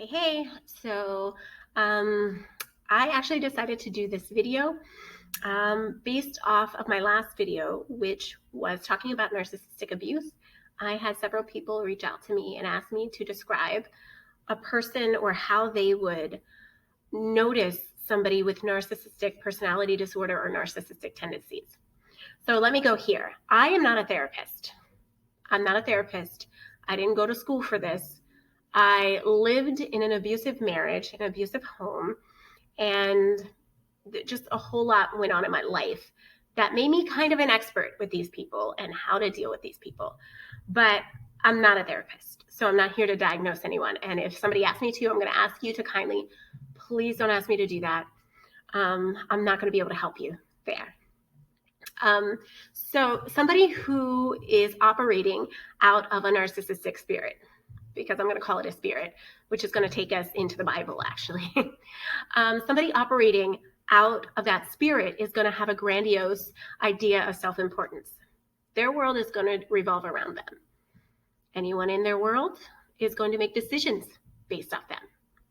Hey. So I actually decided to do this video based off of my last video, which was talking about narcissistic abuse. I had several people reach out to me and ask me to describe a person or how they would notice somebody with narcissistic personality disorder or narcissistic tendencies. So let me go here. I am not a therapist. I'm not a therapist. I didn't go to school for this. I lived in an abusive marriage, an abusive home, and just a whole lot went on in my life that made me kind of an expert with these people and how to deal with these people. But I'm not a therapist, so I'm not here to diagnose anyone. And if somebody asks me to, I'm going to ask you to kindly, please don't ask me to do that. I'm not going to be able to help you there. So somebody who is operating out of a narcissistic spirit, because I'm going to call it a spirit, which is going to take us into the Bible, actually. Somebody operating out of that spirit is going to have a grandiose idea of self-importance. Their world is going to revolve around them. Anyone in their world is going to make decisions based off them,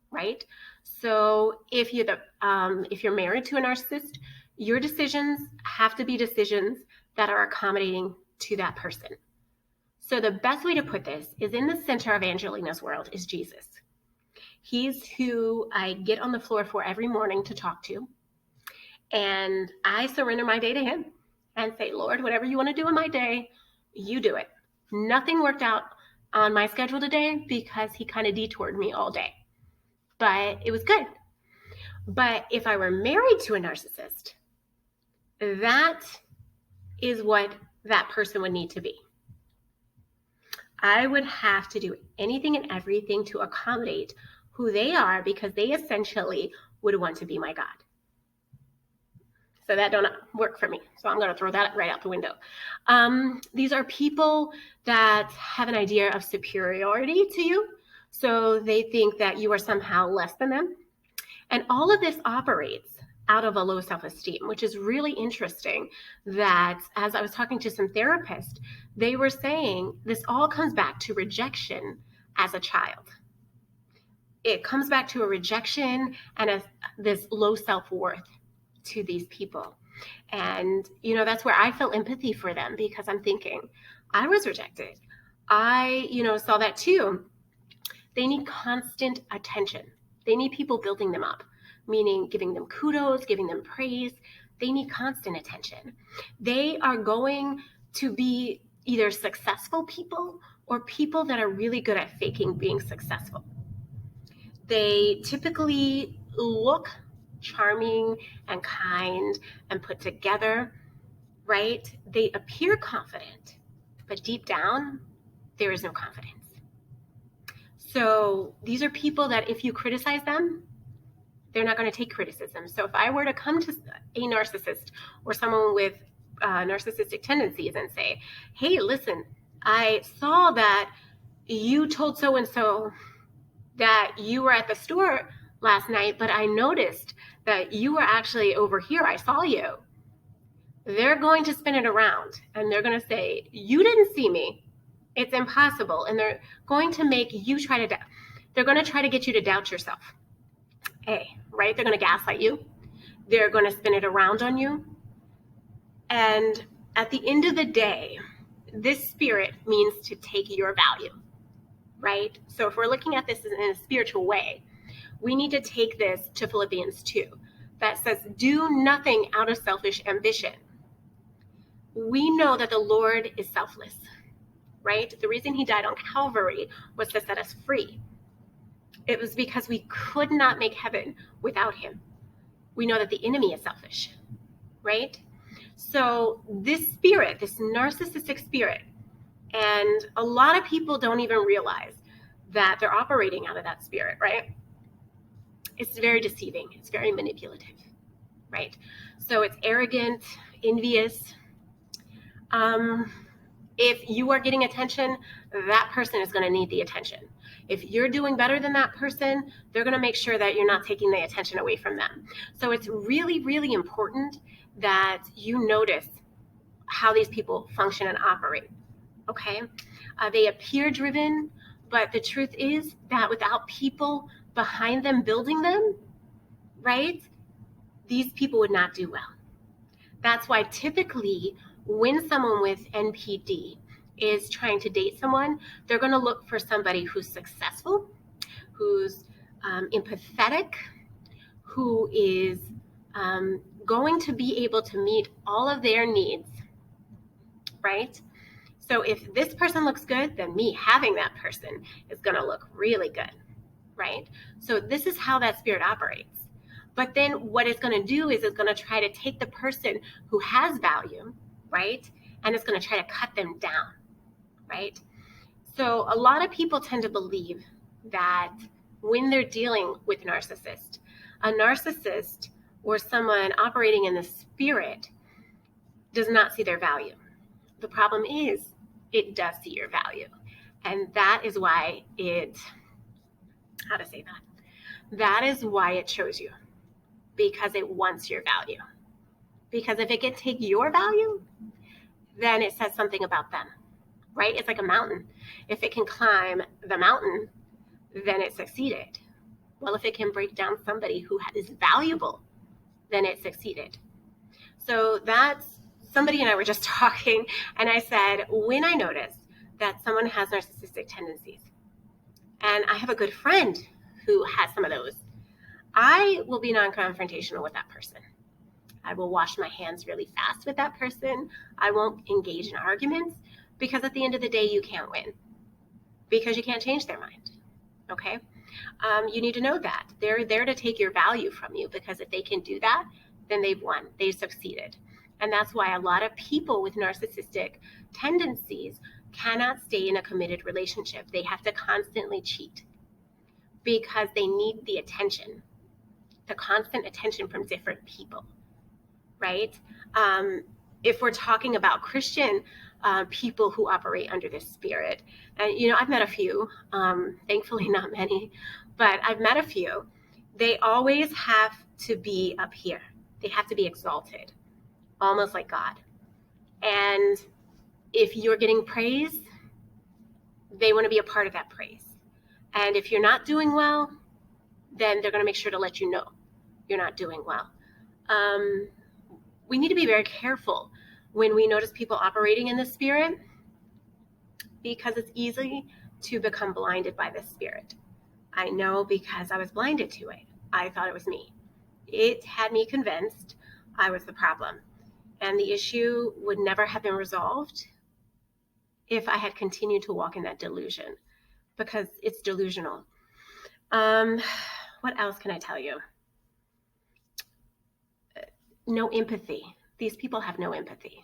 right? So if you're married to a narcissist, your decisions have to be decisions that are accommodating to that person. So the best way to put this is, in the center of Angelina's world is Jesus. He's who I get on the floor for every morning to talk to. And I surrender my day to him and say, Lord, whatever you want to do in my day, you do it. Nothing worked out on my schedule today because he kind of detoured me all day. But it was good. But if I were married to a narcissist, that is what that person would need to be. I would have to do anything and everything to accommodate who they are, because they essentially would want to be my God. So that don't work for me. So I'm going to throw that right out the window. These are people that have an idea of superiority to you. So they think that you are somehow less than them. And all of this operates out of a low self-esteem, which is really interesting. That as I was talking to some therapists, they were saying this all comes back to rejection as a child. It comes back to a rejection and this low self-worth to these people. And, that's where I feel empathy for them, because I'm thinking, I was rejected. I, saw that too. They need constant attention. They need people building them up, meaning giving them kudos, giving them praise. They need constant attention. They are going to be either successful people or people that are really good at faking being successful. They typically look charming and kind and put together, right? They appear confident, but deep down, there is no confidence. So these are people that if you criticize them, they're not going to take criticism. So if I were to come to a narcissist or someone with narcissistic tendencies and say, hey, listen, I saw that you told so-and-so that you were at the store last night, but I noticed that you were actually over here. I saw you. They're going to spin it around and they're going to say, you didn't see me. It's impossible. And they're going to make you they're going to try to get you to doubt yourself. Right? They're going to gaslight you. They're going to spin it around on you. And at the end of the day, this spirit means to take your value, right? So if we're looking at this in a spiritual way, we need to take this to Philippians 2 that says, do nothing out of selfish ambition. We know that the Lord is selfless, right? The reason he died on Calvary was to set us free. It was because we could not make heaven without him. We know that the enemy is selfish, right? So this spirit, this narcissistic spirit, and a lot of people don't even realize that they're operating out of that spirit, right? It's very deceiving. It's very manipulative, right? So it's arrogant, envious. If you are getting attention, that person is going to need the attention. If you're doing better than that person, they're going to make sure that you're not taking the attention away from them. So it's really, really important that you notice how these people function and operate, okay? They appear driven, But the truth is that without people behind them building them, right, these people would not do well. That's why typically when someone with NPD is trying to date someone, they're going to look for somebody who's successful, who's empathetic, who is going to be able to meet all of their needs, right? So if this person looks good, then me having that person is going to look really good, right? So this is how that spirit operates. But then what it's going to do is it's going to try to take the person who has value, right? And it's going to try to cut them down, right? So a lot of people tend to believe that when they're dealing with a narcissist or someone operating in the spirit does not see their value. The problem is it does see your value. And that is why that is why it shows you, because it wants your value. Because if it can take your value, then it says something about them, right? It's like a mountain. If it can climb the mountain, then it succeeded. Well, if it can break down somebody who is valuable, then it succeeded. So that's, somebody and I were just talking, and I said, when I notice that someone has narcissistic tendencies, and I have a good friend who has some of those, I will be non-confrontational with that person. I will wash my hands really fast with that person. I won't engage in arguments, because at the end of the day, you can't win, because you can't change their mind, okay? You need to know that. They're there to take your value from you, because if they can do that, then they've won. They've succeeded. And that's why a lot of people with narcissistic tendencies cannot stay in a committed relationship. They have to constantly cheat because they need the attention, the constant attention from different people, right? If we're talking about Christian people who operate under this spirit, and I've met a few, thankfully not many, but I've met a few. They always have to be up here. They have to be exalted, almost like God. And if you're getting praise, they want to be a part of that praise. And if you're not doing well, then they're going to make sure to let you know you're not doing well. We need to be very careful when we notice people operating in the spirit, because it's easy to become blinded by this spirit. I know, because I was blinded to it. I thought it was me. It had me convinced I was the problem. And the issue would never have been resolved if I had continued to walk in that delusion, because it's delusional. What else can I tell you? No empathy. These people have no empathy.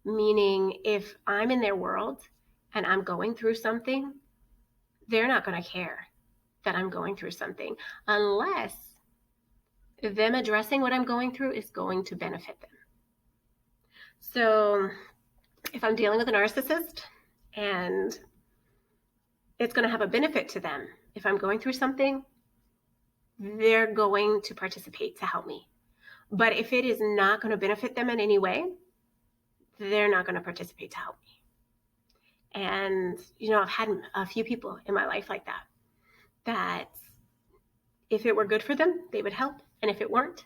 Meaning, if I'm in their world and I'm going through something, they're not going to care that I'm going through something unless them addressing what I'm going through is going to benefit them. So if I'm dealing with a narcissist and it's going to have a benefit to them, if I'm going through something, they're going to participate to help me. But if it is not going to benefit them in any way, they're not going to participate to help me. And, I've had a few people in my life like that if it were good for them, they would help. And if it weren't,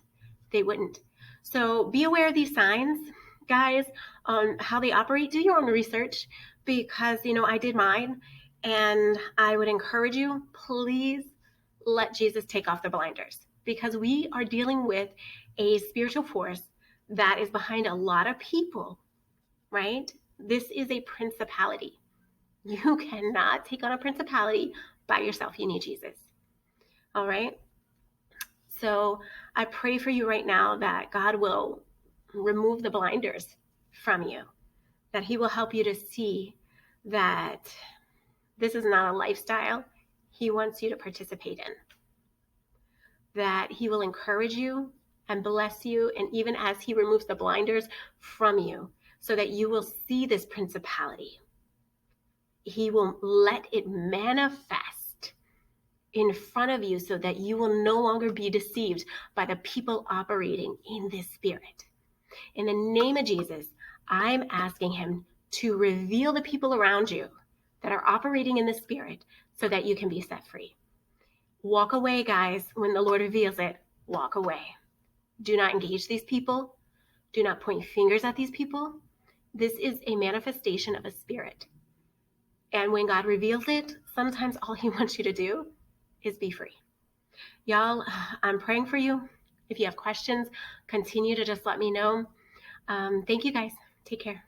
they wouldn't. So be aware of these signs, guys, on how they operate. Do your own research, because, I did mine. And I would encourage you, please let Jesus take off the blinders, because we are dealing with a spiritual force that is behind a lot of people, right? This is a principality. You cannot take on a principality by yourself. You need Jesus. All right? So I pray for you right now that God will remove the blinders from you, that he will help you to see that this is not a lifestyle he wants you to participate in, that he will encourage you and bless you, and even as he removes the blinders from you, so that you will see this principality, he will let it manifest in front of you, so that you will no longer be deceived by the people operating in this spirit. In the name of Jesus, I'm asking him to reveal the people around you that are operating in the spirit so that you can be set free. Walk away, guys. When the Lord reveals it, walk away. Do not engage these people. Do not point fingers at these people. This is a manifestation of a spirit. And when God reveals it, sometimes all he wants you to do is be free. Y'all, I'm praying for you. If you have questions, continue to just let me know. Thank you, guys. Take care.